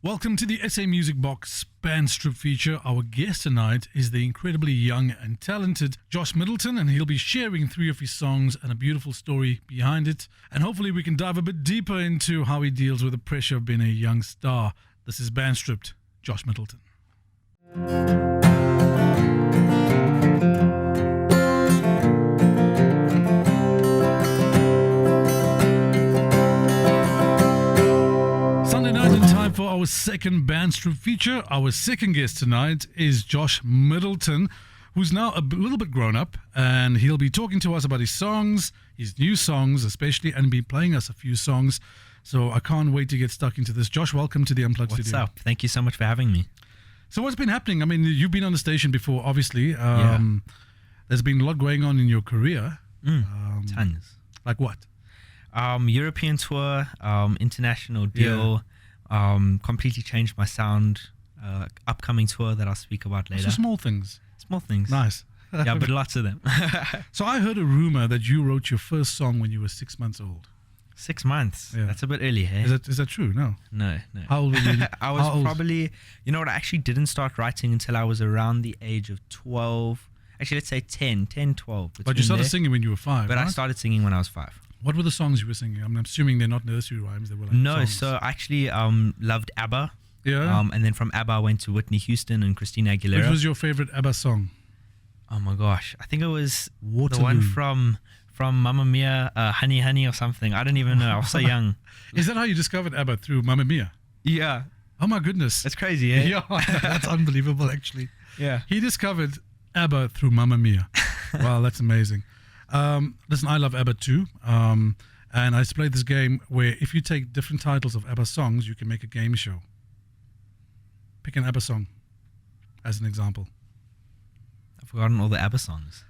Welcome to the SA Music Box Band Strip feature. Our guest tonight is the incredibly young and talented Josh Middleton, and he'll be sharing 3 of his songs and a beautiful story behind it. And hopefully we can dive a bit deeper into how he deals with the pressure of being a young star. This is Band Stripped, Josh Middleton. For our second Band Strip feature, our second guest tonight is Josh Middleton, who's now a little bit grown up, and he'll be talking to us about his songs, his new songs especially, and be playing us a few songs. So I can't wait to get stuck into this. Josh, welcome to the Unplugged Studio. What's up? Thank you so much for having me. So what's been happening? I mean, you've been on the station before, obviously. There's been a lot going on in your career. Tons. Like what? European tour, international deal. Completely changed my sound. Upcoming tour that I'll speak about later. So small things. Small things. Nice. Yeah, but lots of them. So I heard a rumor that you wrote your first song when you were 6 months old. 6 months. Yeah. That's a bit early, hey? Is that true? No. No. How old were you? I was probably, you know what, I actually didn't start writing until I was around the age of 12. Actually, let's say 10, 12. But you started singing when you were 5, But right? I started singing when I was 5. What were the songs you were singing? I'm assuming they're not nursery rhymes. They were like songs. So I actually loved ABBA. Yeah. And then from ABBA I went to Whitney Houston and Christina Aguilera. Which was your favorite ABBA song? Oh my gosh, I think it was Waterloo. The one from Mamma Mia, Honey Honey or something. I don't even know. I was so young. Is that how you discovered ABBA, through Mamma Mia? Yeah. Oh my goodness. That's crazy, eh? Yeah, that's unbelievable actually. Yeah. He discovered ABBA through Mamma Mia. Wow, that's amazing. Listen, I love ABBA too. And I played this game where if you take different titles of ABBA songs, you can make a game show. Pick an ABBA song as an example. I've forgotten all the ABBA songs.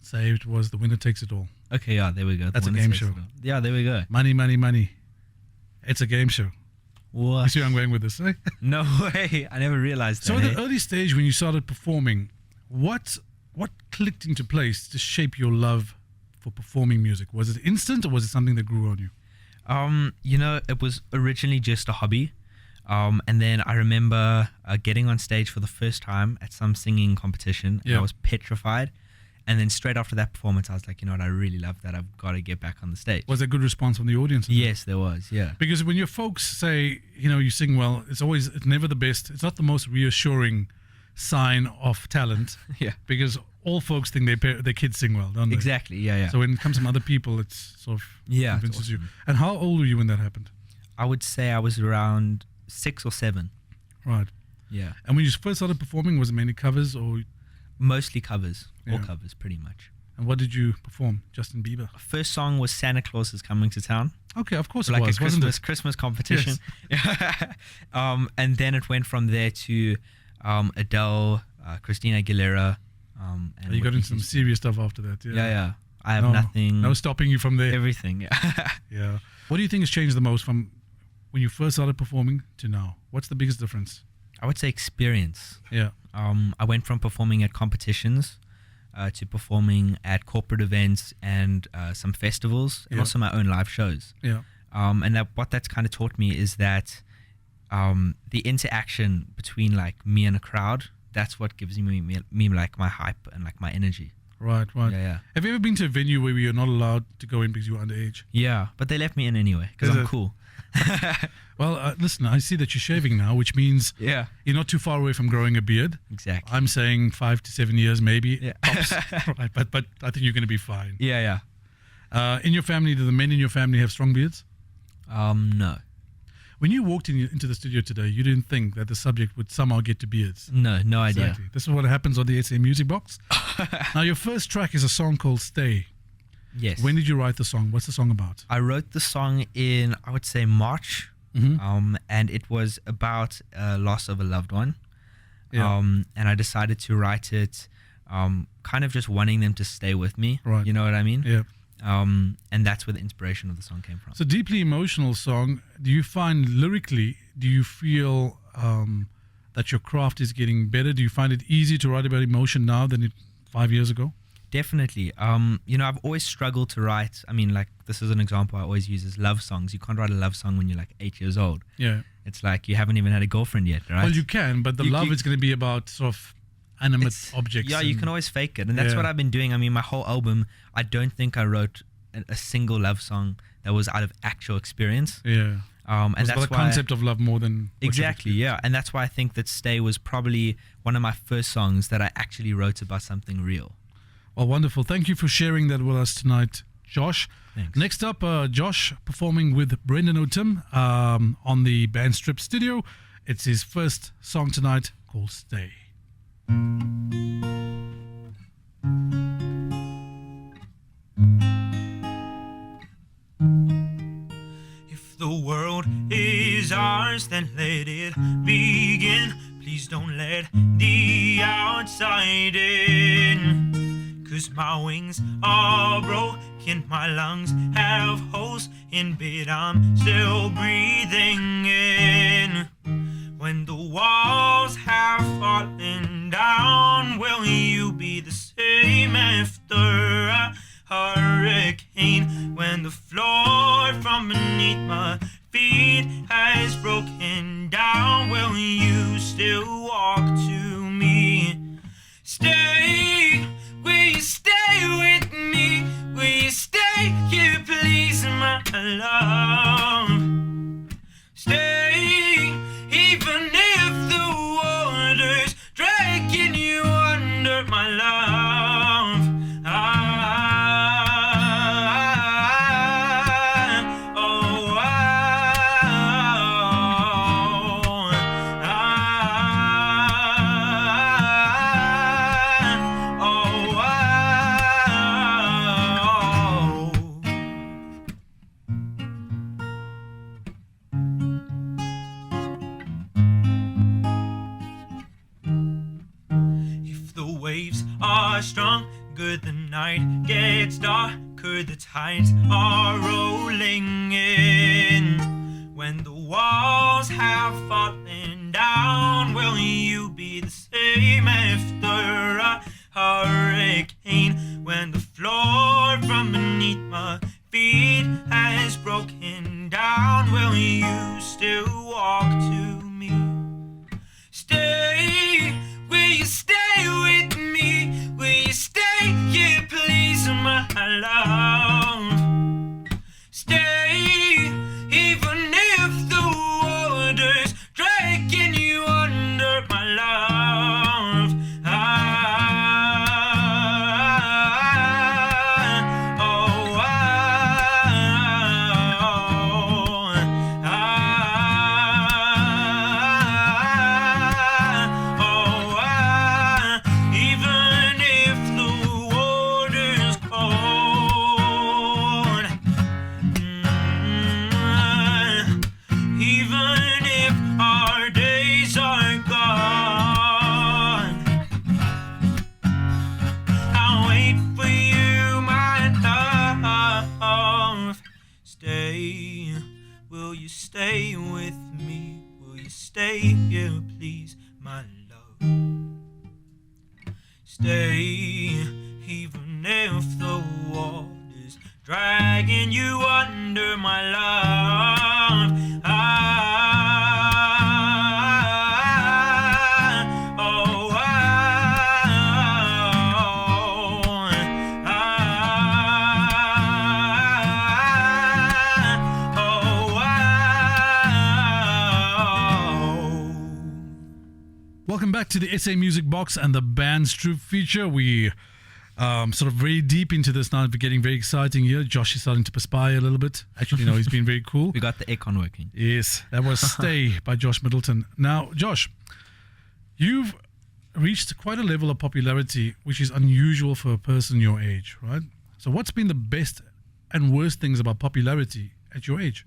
Say it was The Winner Takes It All. Okay, yeah, there we go. That's a game show. Yeah, there we go. Money, money, money. It's a game show. What? You see where I'm going with this, eh? No way. I never realized that. So at the early stage when you started performing, what clicked into place to shape your love for performing music? Was it instant or was it something that grew on you? It was originally just a hobby. And then I remember getting on stage for the first time at some singing competition. And I was petrified. And then straight after that performance, I was like, you know what, I really love that. I've got to get back on the stage. Was there a good response from the audience? Yes, there was, yeah. Because when your folks say, you sing well, it's never the best. It's not the most reassuring sign of talent. Yeah. Because all folks think their kids sing well, don't they? Exactly, yeah. So when it comes from other people, it's sort of convinces you. And how old were you when that happened? I would say I was around 6 or 7. Right. Yeah. And when you first started performing, was it mainly covers or? Mostly covers. All covers, pretty much. And what did you perform? Justin Bieber? First song was Santa Claus is Coming to Town. Okay, of course it like was, wasn't it? Christmas competition. Yes. And then it went from there to Adele, Christina Aguilera. And you got into some serious stuff after that, yeah? Yeah. I have nothing. No stopping you from there. Everything, yeah. Yeah. What do you think has changed the most from when you first started performing to now? What's the biggest difference? I would say experience. Yeah. I went from performing at competitions to performing at corporate events and some festivals and also my own live shows. Yeah. And what that's kind of taught me is that the interaction between like me and a crowd, that's what gives me like my hype and like my energy. Right. Yeah. Have you ever been to a venue where you're not allowed to go in because you're underage? Yeah, but they let me in anyway because I'm cool. Well, listen, I see that you're shaving now, which means you're not too far away from growing a beard. Exactly. I'm saying 5 to 7 years maybe. Yeah. Tops. Right, but I think you're going to be fine. Yeah. In your family, do the men in your family have strong beards? No. When you walked into the studio today, you didn't think that the subject would somehow get to beards. No idea. Exactly. This is what happens on the SA Music Box. Now, your first track is a song called Stay. Yes. When did you write the song? What's the song about? I wrote the song in, I would say, March. Mm-hmm. And it was about a loss of a loved one. Yeah. And I decided to write it kind of just wanting them to stay with me. Right. You know what I mean? Yeah. And that's where the inspiration of the song came from. It's a deeply emotional song. Do you find lyrically, do you feel that your craft is getting better? Do you find it easier to write about emotion now than 5 years ago? Definitely. I've always struggled to write. I mean, like, this is an example I always use is love songs. You can't write a love song when you're like 8 years old. Yeah. It's like you haven't even had a girlfriend yet, right? Well, you can, but the love is going to be about sort of animate objects. Yeah, you can always fake it. And that's what I've been doing. I mean, my whole album, I don't think I wrote a single love song that was out of actual experience. Yeah. And it's that's about the concept of love more than exactly, yeah. And that's why I think that Stay was probably one of my first songs that I actually wrote about something real. Well, wonderful. Thank you for sharing that with us tonight, Josh. Thanks. Next up, Josh performing with Brendan O'Tim on the Band Strip Studio. It's his first song tonight called Stay. If the world is ours, then let it begin. Please don't let the outside in. 'Cause my wings are broken, my lungs have holes in, but I'm still breathing in. When the walls have fallen down, will you be the same after a hurricane? When the floor from beneath my feet has broken down, will you still walk to me? Stay, will you stay with me? Will you stay here, please, my love? Stay, even if the water's dragging you under, my love. Stronger, the night gets darker, the tides are rolling in. When the walls have fallen down, will you be the same after a hurricane? When the floor from beneath my feet has broken down, will you still walk to me? Stay, will you stay with me? Will you stay here, please, my love? Stay, even if the water's dragging you under, my love. Stay with me, will you stay here, please, my love? Stay, even if the water's dragging you under, my love. Welcome back to the SA Music Box and the Band Strip feature. We sort of very deep into this now. We're getting very exciting here. Josh is starting to perspire a little bit. Actually, no, he's been very cool. We got the aircon working. Yes, that was Stay by Josh Middleton. Now, Josh, you've reached quite a level of popularity, which is unusual for a person your age, right? So what's been the best and worst things about popularity at your age?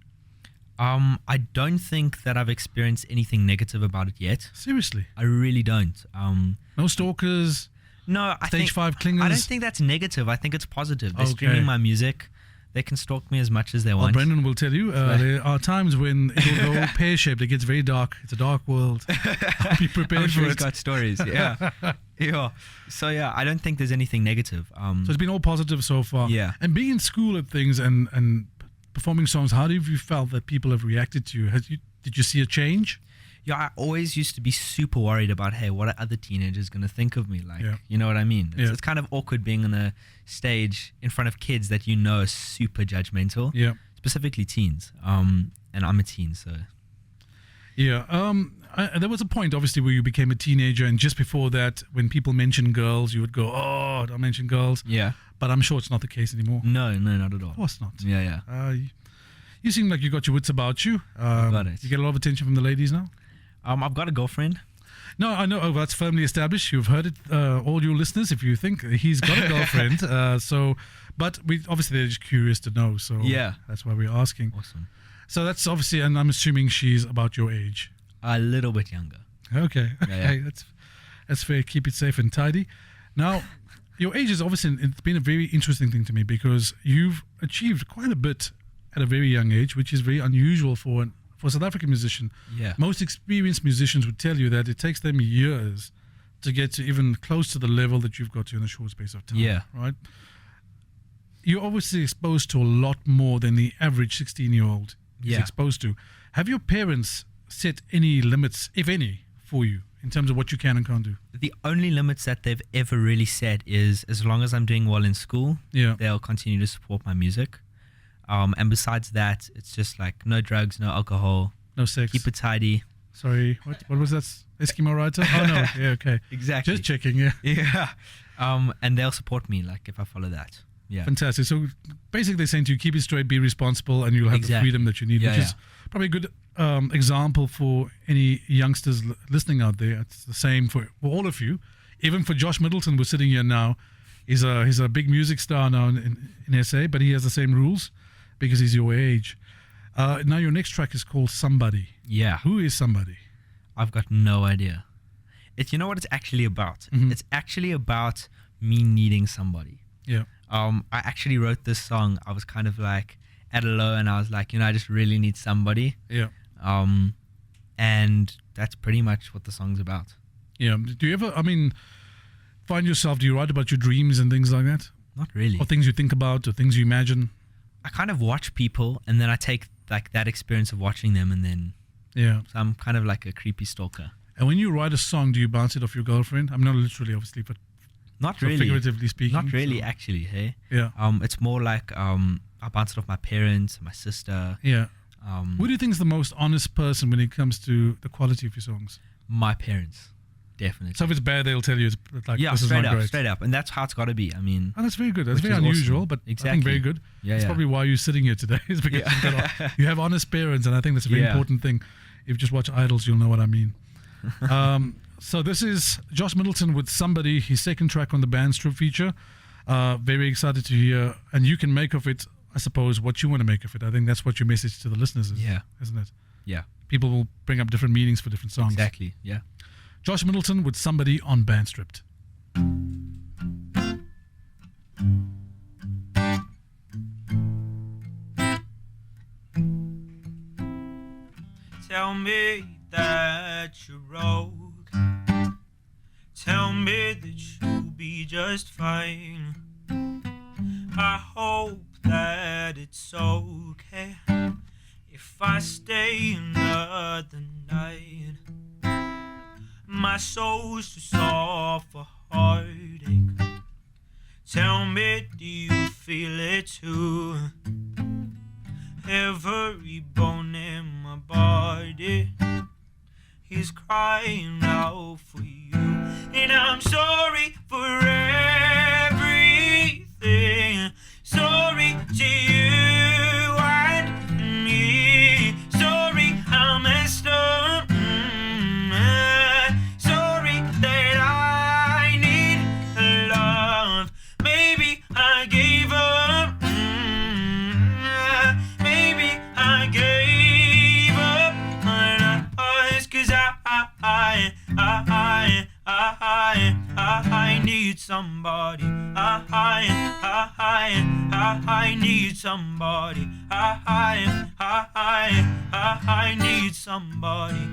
I don't think that I've experienced anything negative about it yet. Seriously? I really don't. No stalkers? No, Stage 5 clingers? I don't think that's negative. I think it's positive. They're streaming my music. They can stalk me as much as they want. Brendan will tell you, there are times when it'll go pear-shaped. It gets very dark. It's a dark world. Be prepared for it. He's got stories, yeah. Yeah. So, yeah, I don't think there's anything negative. So it's been all positive so far. Yeah. And being in school at things and performing songs, how have you felt that people have reacted to you? Did you see a change? Yeah, I always used to be super worried about, hey, what are other teenagers going to think of me? Like, Yeah. you know what I mean? Yeah. It's kind of awkward being on a stage in front of kids that you know are super judgmental, Yeah. specifically teens. And I'm a teen, so Yeah. There was a point, obviously, where you became a teenager, and just before that, when people mention girls, you would go, "Oh, don't mention girls." yeah. But I'm sure it's not the case anymore. No, not at all. Of course not. Yeah. You seem like you got your wits about you. Got it. You get a lot of attention from the ladies now. I've got a girlfriend. No, I know. Oh, that's firmly established. You've heard it, all you listeners. If you think he's got a girlfriend, but we obviously they're just curious to know. So Yeah. that's why we're asking. Awesome. So that's obviously, and I'm assuming she's about your age. A little bit younger. Okay, Yeah. that's fair. Keep it safe and tidy. Now, your age is obviously, it's been a very interesting thing to me because you've achieved quite a bit at a very young age, which is very unusual for a South African musician. Yeah. Most experienced musicians would tell you that it takes them years to get to even close to the level that you've got to in a short space of time. Yeah. Right? You're obviously exposed to a lot more than the average 16-year-old is Yeah. exposed to. Have your parents set any limits, if any, for you in terms of what you can and can't do? The only limits that they've ever really set is as long as I'm doing well in school, Yeah. they'll continue to support my music. And besides that, it's just like no drugs, no alcohol, No sex. keep it tidy. Sorry, what was that? Eskimo Writer? Oh, no. Yeah, okay. Exactly. Just checking, yeah. Yeah. And they'll support me, like, if I follow that. Yeah. Fantastic. So basically they're saying to you, keep it straight, be responsible, and you'll have the Exactly. freedom that you need, Yeah, which is probably a good example for any youngsters listening out there. It's the same for all of you. Even for Josh Middleton, who's sitting here now. He's a big music star now in SA, but he has the same rules because he's your age. Now your next track is called Somebody. Yeah. Who is Somebody? I've got no idea. You know what it's actually about? Mhm. It's actually about me needing somebody. Yeah. I actually wrote this song. I was kind of like at a low, and I was like, I just really need somebody. Yeah. And that's pretty much what the song's about. Yeah. Do you ever, find yourself, do you write about your dreams and things like that? Not really. Or things you think about or things you imagine? I kind of watch people, and then I take like that experience of watching them, and then Yeah. so I'm kind of like a creepy stalker. And when you write a song, do you bounce it off your girlfriend? I'm not literally, obviously, but Not so really. figuratively speaking. Not really, so- actually. Hey. Yeah. It's more like I bounce it off my parents, my sister. Yeah. Um, Who do you think is the most honest person when it comes to the quality of your songs? my parents, definitely. So if it's bad, they'll tell you it's like, yeah, this is straight not up, great. straight up, and that's how it's got to be. I mean, Oh, that's very good. That's Which very is unusual, awesome. but I think Exactly. very good. yeah, That's yeah. probably why you're sitting here today, is because you have honest parents, and I think that's a very Yeah. important thing. If you just watch Idols, you'll know what I mean. So this is Josh Middleton with Somebody, his second track on the Bandstrip feature. Very excited to hear, and you can make of it, I suppose, what you want to make of it. I think that's what your message to the listeners is, Yeah. isn't it? Yeah, People will bring up different meanings for different songs. exactly. Yeah. Josh Middleton with Somebody on Bandstripped. Tell me that you're rogue. Tell me that you'll be just fine. I hope that it's okay if I stay another night. My soul's too soft for heartache. Tell me, do you feel it too? Every bone in my body is crying out for you. And I'm sorry for everything. Sorry to you and me. Sorry I messed up. Sorry that I need love. Maybe I gave up. Maybe I gave up on us, 'cause I need somebody. I need somebody. I need somebody.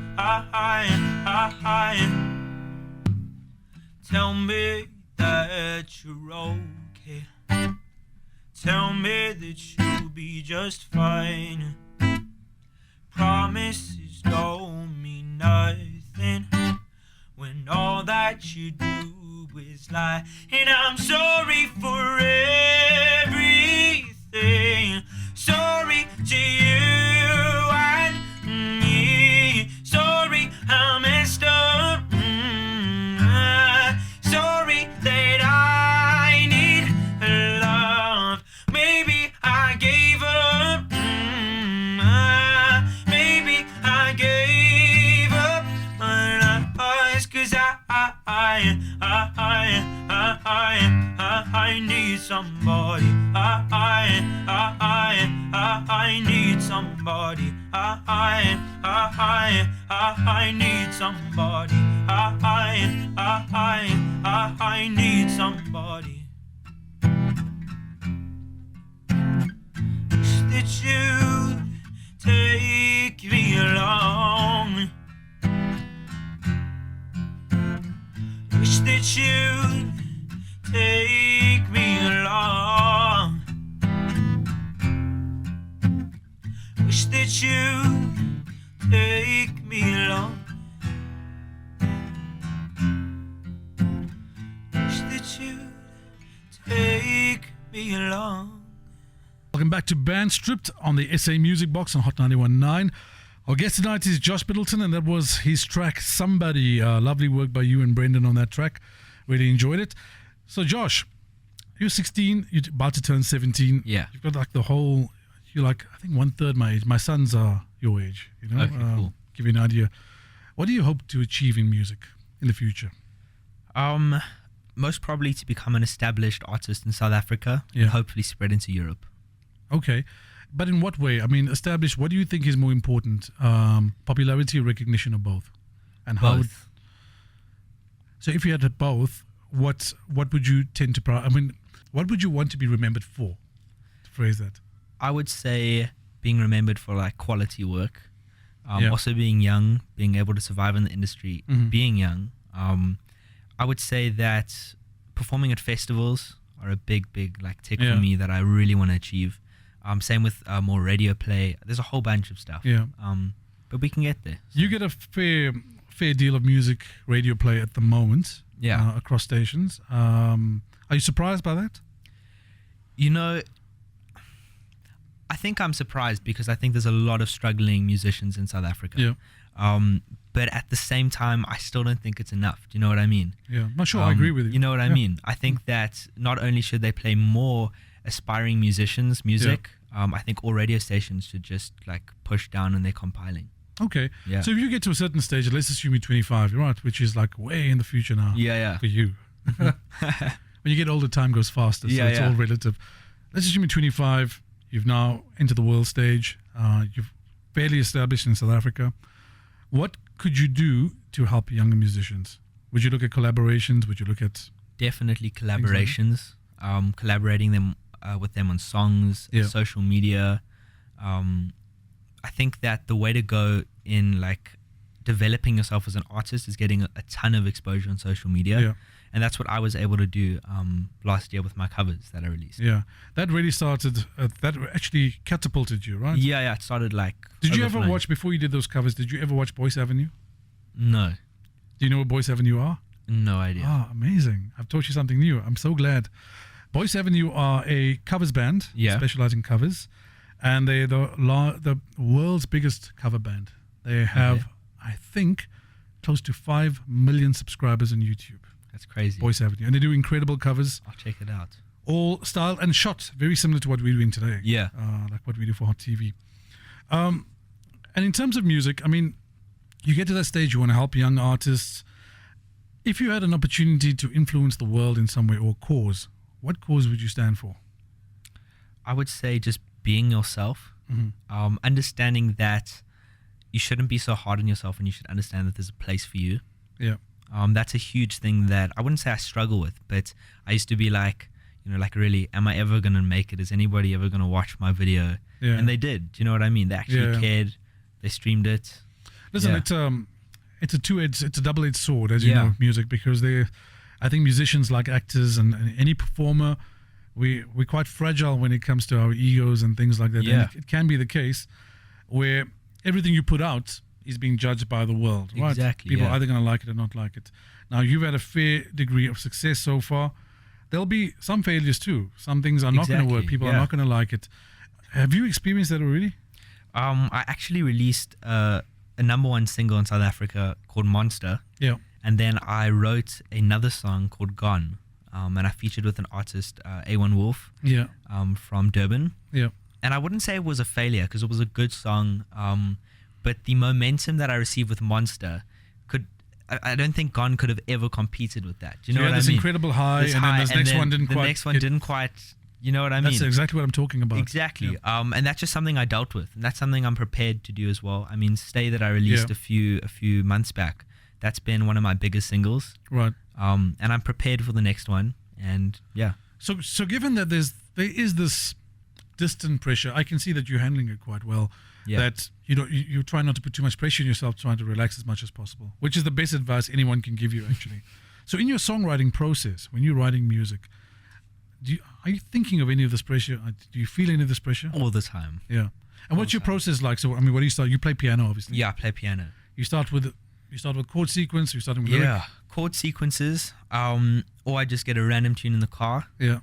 Tell me that you're okay. Tell me that you'll be just fine. promises don't mean nothing when all that you do is lie. And I'm sorry for everything. Sorry to you and me. Sorry I messed up. Sorry that I need love. Maybe I gave up. Maybe I gave up on us, 'cause I need somebody. I need somebody. I need somebody. I need somebody. Wish that you'd take me along. Wish that you'd take me along. Wish that you'd take me along. Wish that you'd take me along. Welcome back to Band Stripped on the SA Music Box on Hot 91.9. Our guest tonight is Josh Middleton, and that was his track Somebody. Lovely work by you and Brendan on that track. Really enjoyed it. So Josh, you're 16, you're about to turn 17. Yeah. You've got like the whole, you're like, I think 1/3 my age. My sons are your age, you know. Okay, cool. Give you an idea. What do you hope to achieve in music in the future? Most probably to become an established artist in South Africa, Yeah. and hopefully spread into Europe. Okay. But in what way? I mean, established, what do you think is more important? Popularity or recognition, or both? And how would, Both. so if you had both, what would you tend to what would you want to be remembered for? To phrase that. I would say being remembered for like quality work. Yeah. Also being young, being able to survive in the industry, Mhm. being young. I would say that performing at festivals are a big like tick Yeah. for me that I really want to achieve. Same with more radio play. There's a whole bunch of stuff. Yeah. But we can get there. You get a fair deal of music radio play at the moment. Yeah. Across stations. Are you surprised by that? You know, I think I'm surprised because I think there's a lot of struggling musicians in South Africa. Yeah. But at the same time, I still don't think it's enough. Do you know what I mean? Yeah. No, sure. I agree with you. You know what I Yeah. mean? I think that not only should they play more aspiring musicians music, I think all radio stations should just like push down on their compiling. Okay. Yeah. So if you get to a certain stage, let's assume you're 25, right? Which is like way in the future now. Yeah. For you. When you get older, time goes faster. So it's all relative. Let's assume you're 25. You've now entered the world stage. You've fairly established in South Africa. What could you do to help younger musicians? Would you look at collaborations? Would you look at... Definitely collaborations. Collaborating them with them on songs, Yeah. social media. I think that the way to go in like developing yourself as an artist is getting a ton of exposure on social media. Yeah. And that's what I was able to do last year with my covers that I released. Yeah. That really started... that actually catapulted you, right? Yeah, it started like... Did you ever overflowing. watch, before you did those covers, did you ever watch Boyce Avenue? No. Do you know what Boyce Avenue are? No idea. Ah, amazing. I've taught you something new. I'm so glad. Boyce Avenue are a covers band, Yeah. specializing in covers, and they're the world's biggest cover band. They have, Okay. I think, close to 5 million subscribers on YouTube. That's crazy. Boyce Avenue. And they do incredible covers, I'll check it out. all styled and shot very similar to what we're doing today. Yeah. Like what we do for Hot TV. And in terms of music, I mean, you get to that stage, you want to help young artists. If you had an opportunity to influence the world in some way or cause, what cause would you stand for? I would say just being yourself, understanding that you shouldn't be so hard on yourself and you should understand that there's a place for you. Yeah. That's a huge thing that I wouldn't say I struggle with, but I used to be like, like really, am I ever going to make it? Is anybody ever going to watch my video? Yeah. And they did. Do you know what I mean? They actually cared. They streamed it. Listen, Yeah. it's a double-edged sword, as you Yeah. know, music, because I think musicians, like actors and any performer, we're quite fragile when it comes to our egos and things like that. Yeah. And it can be the case where everything you put out is being judged by the world, right? Exactly, People yeah. are either going to like it or not like it. Now, you've had a fair degree of success so far. There'll be some failures too. Some things are not going to work. Exactly, People are yeah. not going to like it. Have you experienced that already? I actually released a number one single in South Africa called Monster. Yeah. And then I wrote another song called Gone. And I featured with an artist, A1 Wolf, Yeah. from Durban. Yeah. And I wouldn't say it was a failure because it was a good song. But the momentum that I received with Monster I don't think Gone could have ever competed with that. Do you know You what had I this mean? incredible high, This and then high, this and next then one didn't the quite. next one didn't quite. You know what I mean? That's exactly what I'm talking about. Exactly. Yeah. And that's just something I dealt with, and that's something I'm prepared to do as well. I mean, Stay that I released Yeah. a few months back. That's been one of my biggest singles. Right. And I'm prepared for the next one. And yeah. So given that there is this distant pressure, I can see that you're handling it quite well. Yeah. That you try not to put too much pressure on yourself, trying to relax as much as possible, which is the best advice anyone can give you, actually. So in your songwriting process, when you're writing music, are you thinking of any of this pressure? Do you feel any of this pressure? All the time. Yeah. And what's your process like? So I mean, what do you start? You play piano, obviously. Yeah, I play piano. You start with chord sequence. You're starting with lyric? Yeah, chord sequences. Or I just get a random tune in the car. Yeah.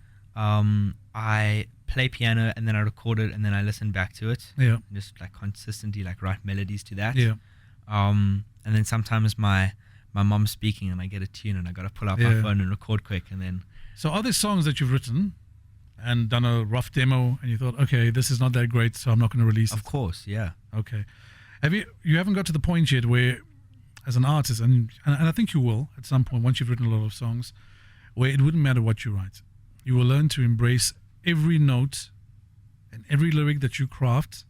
I play piano and then I record it and then I listen back to it. Yeah. And just like consistently like write melodies to that. Yeah. And then sometimes my mom's speaking and I get a tune and I got to pull out my Yeah. phone and record quick and then. So are there songs that you've written and done a rough demo and you thought, okay, this is not that great, so I'm not going to release it? Of course, yeah. Okay. You haven't got to the point yet where, as an artist, and I think you will at some point once you've written a lot of songs, where it wouldn't matter what you write. You will learn to embrace every note and every lyric that you craft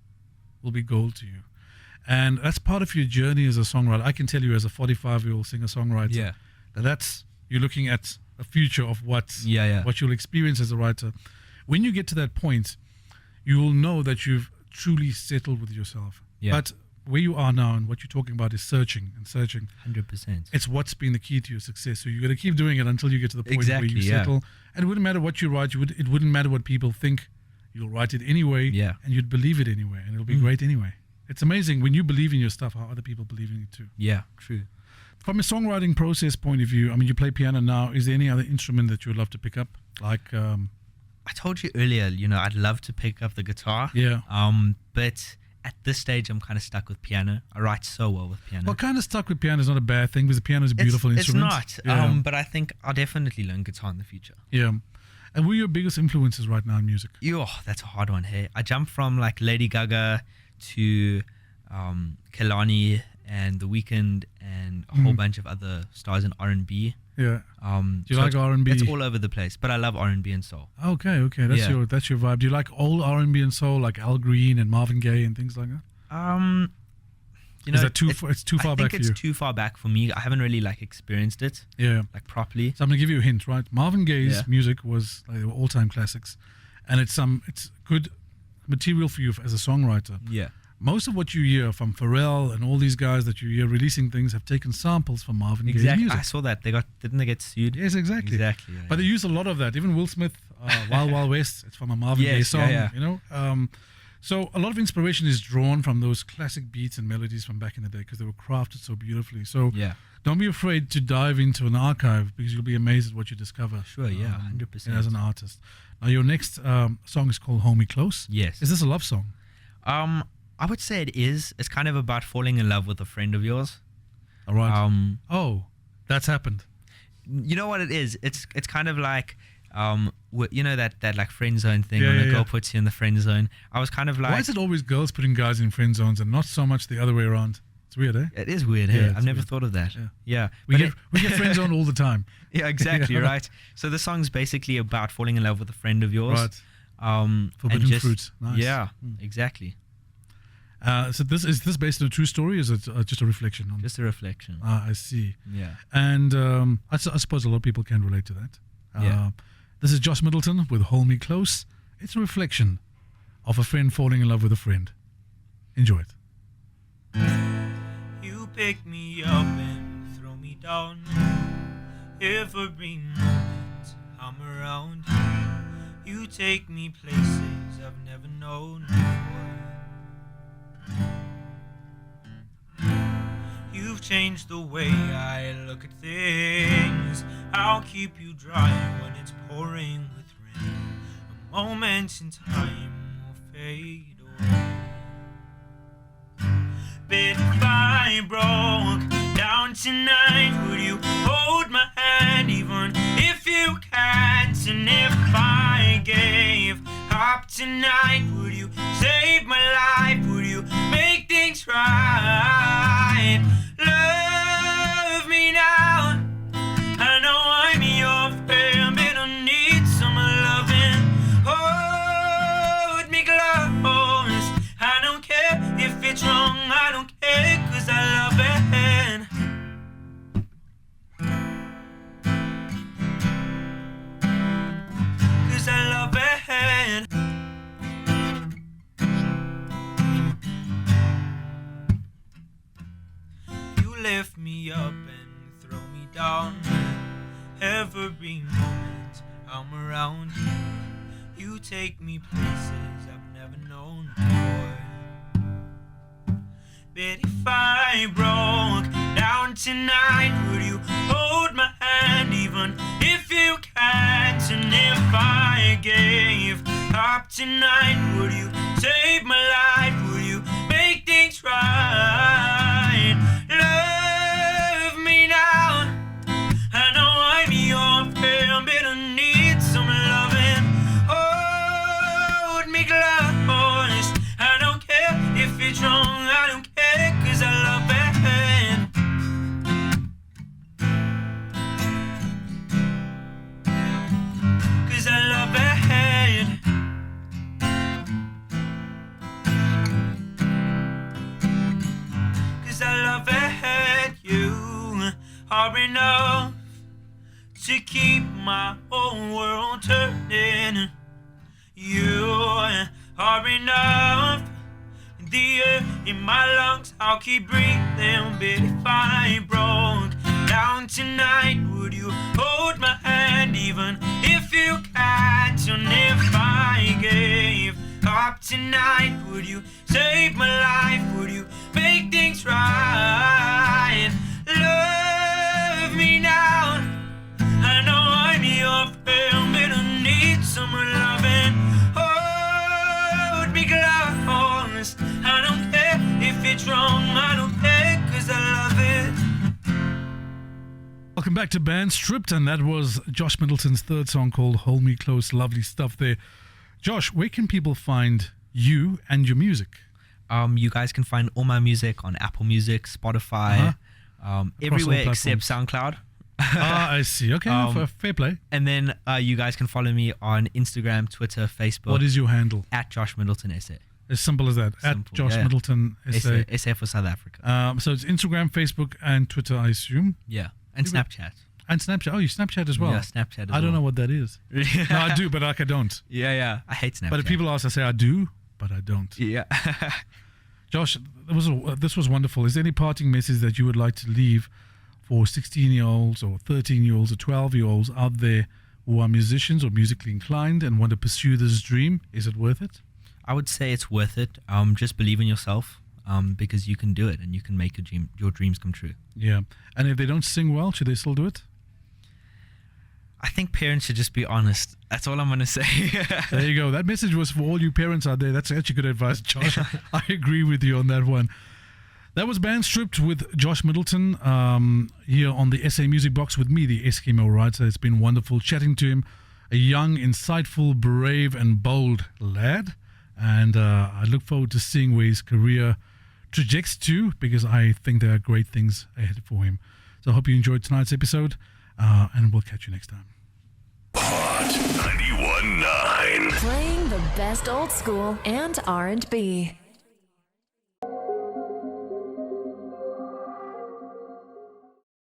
will be gold to you. And that's part of your journey as a songwriter. I can tell you as a 45-year-old singer-songwriter Yeah. that's you're looking at a future of what Yeah. you'll experience as a writer. When you get to that point, you will know that you've truly settled with yourself. Yeah. But where you are now and what you're talking about is searching and searching. 100%. It's what's been the key to your success. So you got to keep doing it until you get to the point Exactly, where you yeah. settle. And it wouldn't matter what you write. It wouldn't matter what people think. You'll write it anyway. Yeah. And you'd believe it anyway. And it'll be great anyway. It's amazing when you believe in your stuff, how other people believe in it too. Yeah, true. From a songwriting process point of view, I mean, you play piano now. Is there any other instrument that you would love to pick up? Like, I told you earlier, I'd love to pick up the guitar. yeah. But at this stage, I'm kind of stuck with piano. I write so well with piano. Well, kind of stuck with piano is not a bad thing because the piano is a beautiful instrument. It's not. Yeah. But I think I'll definitely learn guitar in the future. Yeah. And who are your biggest influences right now in music? That's a hard one. Hey, I jumped from like Lady Gaga to Kehlani and The Weeknd and a whole bunch of other stars in R&B. Yeah. Do you so like R&B? It's all over the place, but I love R&B and soul. Okay. That's Yeah. your vibe. Do you like old R&B and soul, like Al Green and Marvin Gaye and things like that? Is that too far? It's too far back for I think you. it's too far back for me. I haven't really like experienced it Yeah. like properly. So I'm gonna give you a hint, right? Marvin Gaye's Yeah. music was like, they were all-time classics, and it's good material for you as a songwriter. Yeah. Most of what you hear from Pharrell and all these guys that you hear releasing things have taken samples from Marvin Gaye's Exactly. music. I saw that didn't they get sued? Yes, exactly. Exactly. Yeah, But they use a lot of that. Even Will Smith, Wild Wild West, it's from a Marvin Gaye Yes, song, yeah. So a lot of inspiration is drawn from those classic beats and melodies from back in the day because they were crafted so beautifully. So Yeah. don't be afraid to dive into an archive because you'll be amazed at what you discover. Sure, yeah, 100%. As an artist. Now, your next song is called Hold Me Close. Yes. Is this a love song? I would say it is. It's kind of about falling in love with a friend of yours. All right. That's happened. You know what it is? It's kind of like that like friend zone thing Yeah, when a yeah, girl yeah. puts you in the friend zone. I was kind of like, Why is it always girls putting guys in friend zones and not so much the other way around? It's weird, eh? it is weird. Yeah, Hey, it's I've never weird. thought of that. Yeah. Yeah, We get friend zoned all the time. yeah, exactly Yeah. right. So the song's basically about falling in love with a friend of yours. Right. And Forbidden just, fruit. Nice. Yeah, exactly. So is this based on a true story or is it just a reflection? On Just a reflection. I see. Yeah. And I suppose a lot of people can relate to that. Yeah. This is Josh Middleton with Hold Me Close. It's a reflection of a friend falling in love with a friend. Enjoy it. You pick me up and throw me down. Every moment I'm around you, you take me places I've never known before. You've changed the way I look at things. I'll keep you dry when it's pouring with rain. A moment in time will fade away. But if I broke down tonight, would you hold my hand even if you can't? And if I gave up tonight, would you save my life? Would you make things right? Love me now. I know I'm your friend, but I need some loving. Hold me close. I don't care if it's wrong, I don't care, 'cause I love it. 'Cause I love it. You lift me up and throw me down. Every moment I'm around you, you take me places I've never known before. But if I broke down tonight, would you hold my hand even if you can't? And if I gave up tonight, would you save my life? Would you make things right? Love me now. I know I'm your friend, but I need some loving. Hold me close. I don't care if it's wrong, I don't care, 'cause I love it. 'Cause I love it. 'Cause I love it. You are enough to keep my whole world turning. You are enough. The air in my lungs, I'll keep breathing. But if I broke down tonight, would you hold my hand even if you can't? And if I gave up tonight, would you save my life? Would you make things right? Love me now. I know I'm your friend, but I need some loving. Hold me close. I don't care if it's wrong, I don't care, 'cause I love it. Welcome back to Band Stripped, and that was Josh Middleton's third song called Hold Me Close. Lovely stuff there. Josh, where can people find you and your music? You guys can find all my music on Apple Music, Spotify, everywhere except SoundCloud. I see. Okay, fair play. And then you guys can follow me on Instagram, Twitter, Facebook. What is your handle? At Josh Middleton SA. As simple as that. Simple, At Josh yeah. Middleton SA. SA for South Africa. So it's Instagram, Facebook, and Twitter, I assume. Yeah. And Snapchat. And Snapchat. Oh, you Snapchat as well? Yeah, Snapchat as well. I don't know what that is. No, I do, but like I don't. Yeah. I hate Snapchat. But if people ask, I say I do, but I don't. Yeah. Josh, this was wonderful. Is there any parting message that you would like to leave for 16-year-olds or 13-year-olds or 12-year-olds out there who are musicians or musically inclined and want to pursue this dream? Is it worth it? I would say it's worth it. Just believe in yourself, because you can do it and you can make your dreams come true. Yeah. And if they don't sing well, should they still do it? I think parents should just be honest. That's all I'm going to say. There you go. That message was for all you parents out there. That's actually good advice, Josh. I agree with you on that one. That was Band Stripped with Josh Middleton here on the SA Music Box with me, the Eskimo Writer. It's been wonderful chatting to him. A young, insightful, brave and bold lad. And I look forward to seeing where his career trajects to, because I think there are great things ahead for him. So I hope you enjoyed tonight's episode, and we'll catch you next time. Hot 91.9. Playing the best old school and R&B.